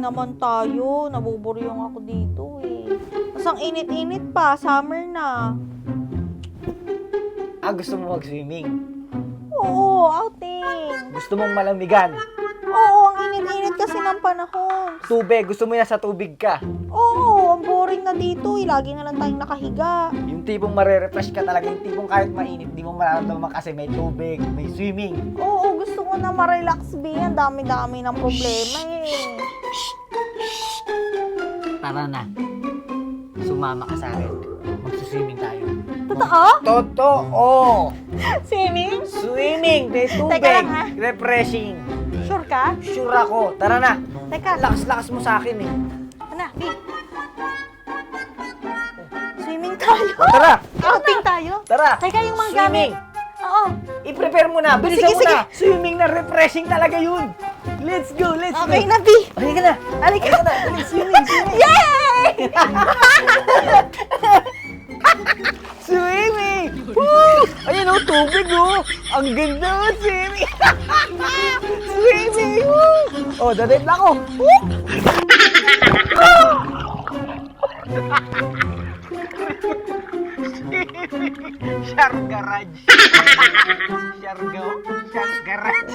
swimming naman tayo. Nabuburyong ako dito eh. Mas ang init-init pa, summer na. Gusto mo mag-swimming? Oo, outing. Gusto mong malamigan? Oo, ang init-init kasi ng panahon. Tubig, gusto mo yan sa tubig ka? Oo, ang boring na dito eh. Lagi na lang tayong nakahiga. Yung tipong marerefresh ka talaga, yung tipong kahit mainit, di mo mararamdaman kasi may tubig, may swimming. Oo, gusto ko na ma-relax, B. Ang dami-dami ng problema eh. Tara na. Sumama ka sa akin. Magsuswimming tayo. Totoo? Totoo! Swimming? Swimming! May tubig! Teka lang, ha? Refreshing! Sure ka? Sure ako. Tara na. Teka, Lakas-lakas mo sa akin eh. ano, B? Swimming tayo? Tara! Outing tayo? Tara! Teka, yung mga Swimming! gamit. Oo. I-prepare mo na. Bilisan Sige, mo sige. na. Swimming na refreshing talaga yun. Let's go, let's go. Okay na, B. Halika na. Halika. Halika na. Dali, swimming, swimming. Yay! Swimming! Woo! Ayan o, tubig o. Ang ganda o, swimming. Swimming! Woo! Oh, dadive na ako. Woo! Shark Garage. Shark Garage.